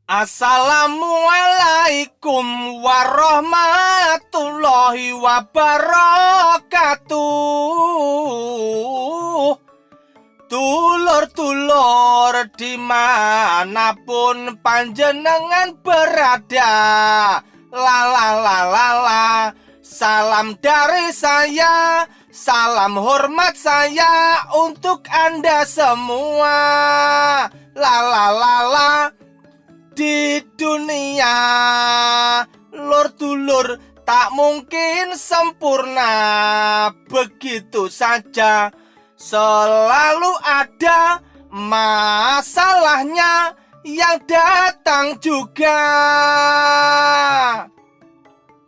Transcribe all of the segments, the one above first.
Assalamualaikum warahmatullahi wabarakatuh. Dulur-dulur dimanapun panjenengan berada, la la la la la. Salam dari saya, salam hormat saya untuk Anda semua. La la la la. Di dunia lur dulur tak mungkin sempurna begitu saja. Selalu ada masalahnya yang datang juga.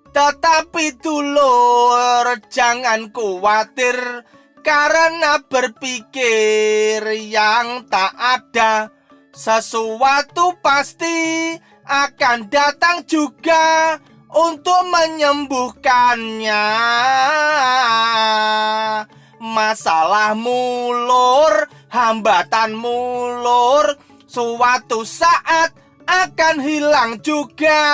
Tetapi dulur jangan khawatir karena berpikir yang tak ada. Sesuatu pasti akan datang juga untuk menyembuhkannya. Masalahmu lur, hambatanmu lur, suatu saat akan hilang juga.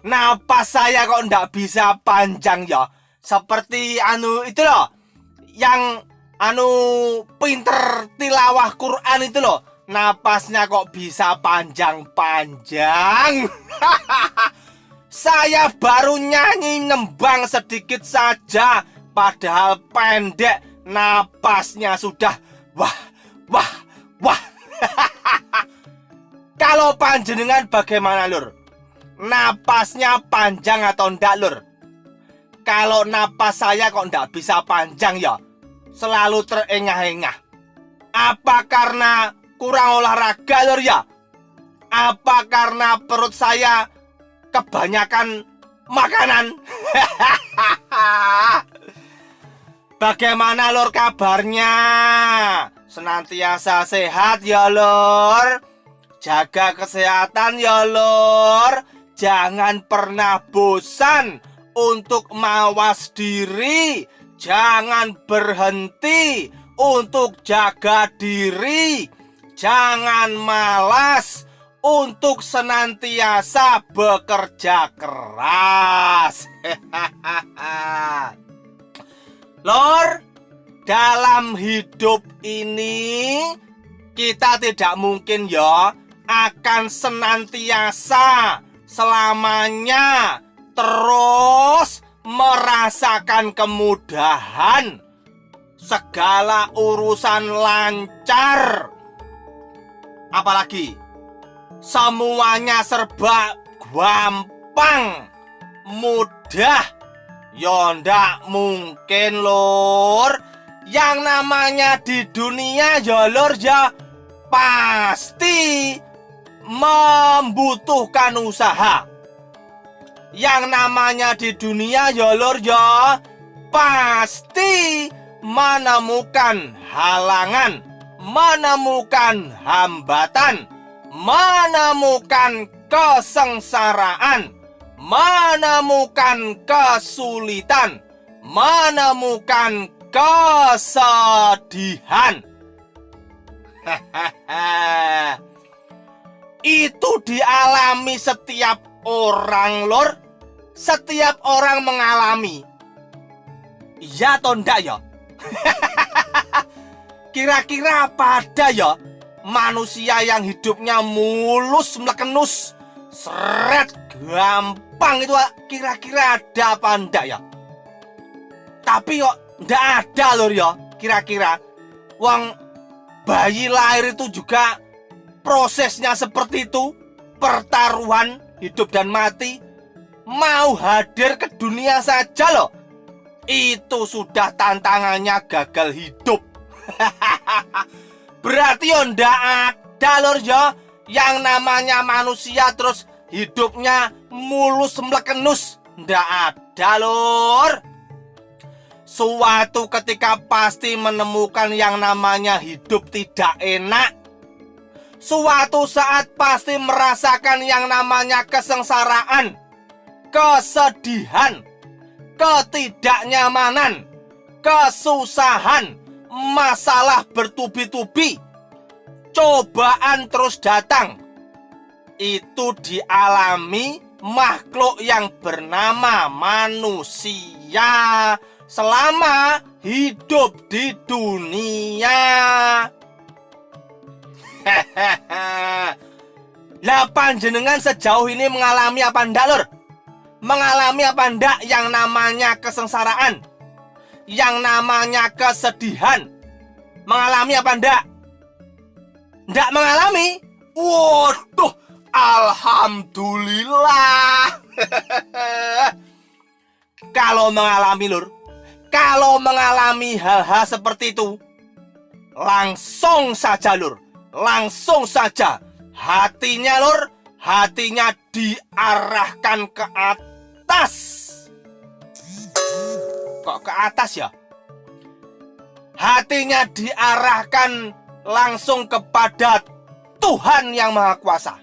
Napas saya kok ndak bisa panjang ya. Seperti itu loh, yang pinter tilawah Quran itu loh. Napasnya kok bisa panjang-panjang. Saya baru nyanyi nembang sedikit saja, padahal pendek napasnya sudah wah. Kalau panjenengan bagaimana lur? Napasnya panjang atau ndak lur? Kalau napas saya kok ndak bisa panjang ya, selalu terengah-engah. Apa karena kurang olahraga lur ya? Apa karena perut saya kebanyakan makanan? Bagaimana lur kabarnya? Senantiasa sehat ya lur? Jaga kesehatan ya lur. Jangan pernah bosan untuk mawas diri. Jangan berhenti untuk jaga diri. Jangan malas untuk senantiasa bekerja keras. Lor, dalam hidup ini kita tidak mungkin ya akan senantiasa selamanya terus merasakan kemudahan, segala urusan lancar, apalagi semuanya serba gampang, mudah. Ya ndak mungkin lur. Yang namanya di dunia ya lur ya pasti membutuhkan usaha. Yang namanya di dunia ya lur ya pasti menemukan halangan, menemukan hambatan, menemukan kesengsaraan, menemukan kesulitan, menemukan kesedihan. Itu dialami setiap orang lor. Setiap orang mengalami. Iya atau enggak ya? Kira-kira apa ada ya manusia yang hidupnya mulus melekenus, seret gampang itu, kira-kira ada apa enggak ya? Tapi kok enggak ada lor ya, kira-kira. Wong bayi lahir itu juga prosesnya seperti itu, pertaruhan hidup dan mati. Mau hadir ke dunia saja loh, itu sudah tantangannya gagal hidup. Berarti ya ndak ada lor ya yang namanya manusia terus hidupnya mulus melekenus. Ndak ada lor. Suatu ketika pasti menemukan yang namanya hidup tidak enak. Suatu saat pasti merasakan yang namanya kesengsaraan. kesedihan, ketidaknyamanan, kesusahan, masalah bertubi-tubi, cobaan terus datang. Itu dialami makhluk yang bernama manusia selama hidup di dunia. Lah panjenengan sejauh ini mengalami apa ndak, Lur? Mengalami apa ndak yang namanya kesengsaraan? Yang namanya kesedihan? Mengalami apa ndak? Ndak mengalami? Waduh, alhamdulillah. Kalau mengalami, Lur, kalau mengalami hal-hal seperti itu, langsung saja, Lur, langsung saja hatinya, Lur, hatinya diarahkan ke atas. Kok ke atas ya? Hatinya diarahkan langsung kepada Tuhan yang Maha Kuasa.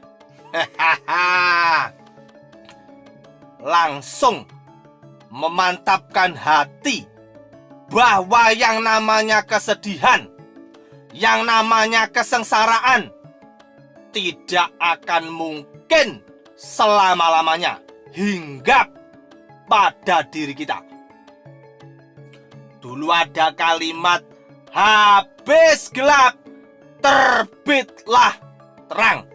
Langsung memantapkan hati bahwa yang namanya kesedihan, yang namanya kesengsaraan tidak akan mungkin selama-lamanya hinggap pada diri kita. Dulu ada kalimat, habis gelap, terbitlah terang.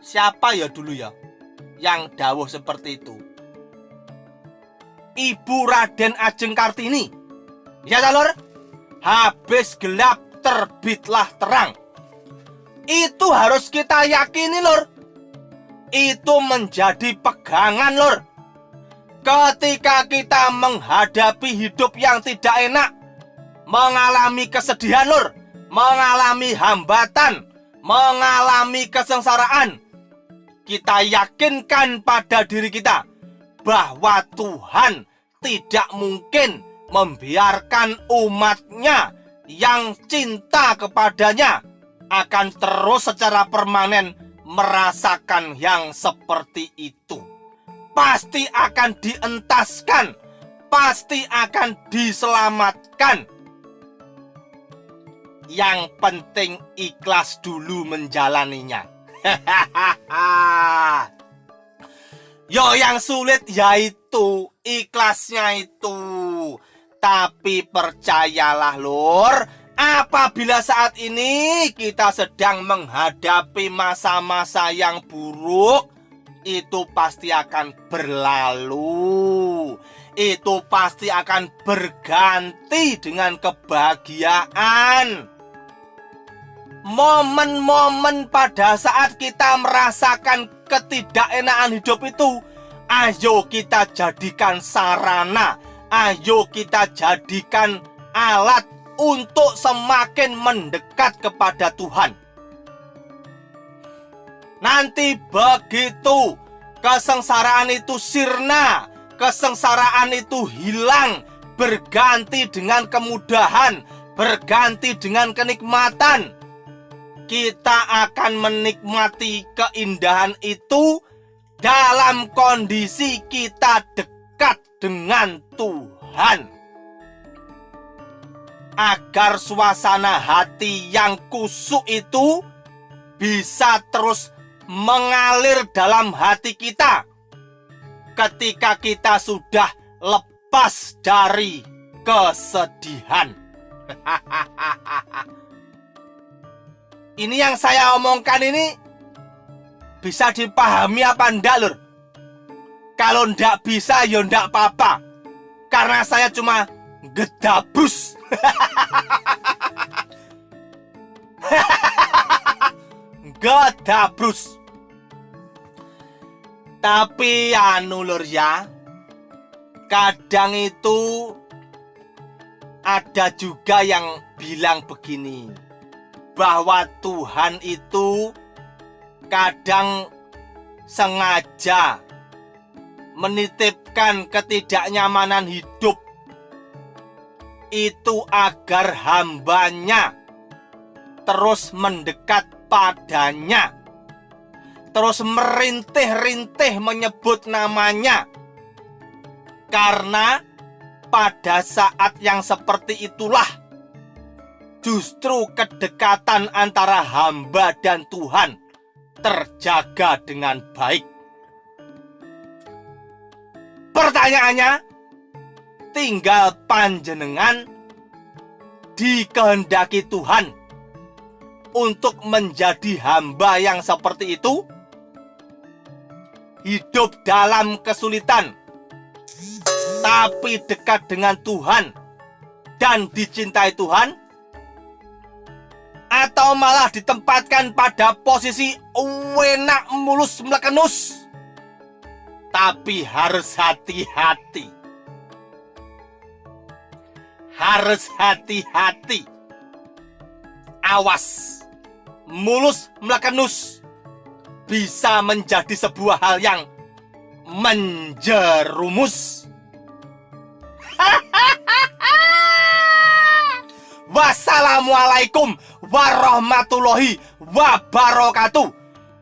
Siapa ya dulu ya yang dawuh seperti itu? Ibu Raden Ajeng Kartini. Ya, Lur? Habis gelap, terbitlah terang. Itu harus kita yakini, Lur. Itu menjadi pegangan, Lur. Ketika kita menghadapi hidup yang tidak enak, mengalami kesedihan, Lur, mengalami hambatan, mengalami kesengsaraan, kita yakinkan pada diri kita bahwa Tuhan tidak mungkin membiarkan umatnya yang cinta kepadanya akan terus secara permanen merasakan yang seperti itu. Pasti akan dientaskan, pasti akan diselamatkan. Yang penting ikhlas dulu menjalaninya. Yo, yang sulit yaitu ikhlasnya itu. Tapi percayalah, Lur, apabila saat ini kita sedang menghadapi masa-masa yang buruk, itu pasti akan berlalu. Itu pasti akan berganti dengan kebahagiaan. Momen-momen pada saat kita merasakan ketidakenakan hidup itu, ayo kita jadikan sarana, ayo kita jadikan alat untuk semakin mendekat kepada Tuhan. Nanti begitu kesengsaraan itu sirna, kesengsaraan itu hilang, berganti dengan kemudahan, berganti dengan kenikmatan, kita akan menikmati keindahan itu dalam kondisi kita dekat dengan Tuhan. Agar suasana hati yang kusuk itu bisa terus mengalir dalam hati kita ketika kita sudah lepas dari kesedihan. Ini yang saya omongkan ini bisa dipahami apa enggak, Lur? Kalau enggak bisa, ya enggak apa-apa. Karena saya cuma gedabus. Gedabrus. Tapi anu, Lur, ya, kadang itu ada juga yang bilang begini, bahwa Tuhan itu kadang sengaja menitipkan ketidaknyamanan hidup itu agar hambanya terus mendekat padanya, terus merintih-rintih menyebut namanya. Karena pada saat yang seperti itulah justru kedekatan antara hamba dan Tuhan terjaga dengan baik. Pertanyaannya, tinggal panjenengan dikehendaki Tuhan untuk menjadi hamba yang seperti itu, hidup dalam kesulitan tapi dekat dengan Tuhan dan dicintai Tuhan, atau malah ditempatkan pada posisi enak mulus melekenus tapi harus hati-hati. Harus hati-hati. Awas, mulus melekenus bisa menjadi sebuah hal yang menjerumus. Wassalamualaikum warahmatullahi wabarakatuh.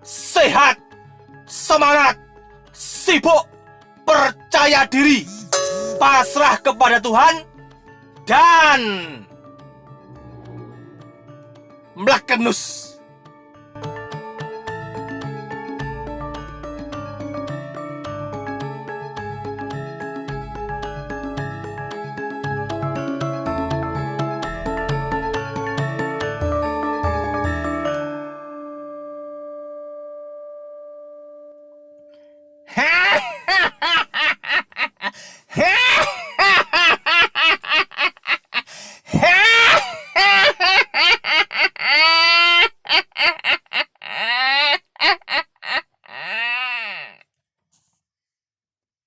Sehat, semangat, sibuk, percaya diri, pasrah kepada Tuhan, dan melekenus.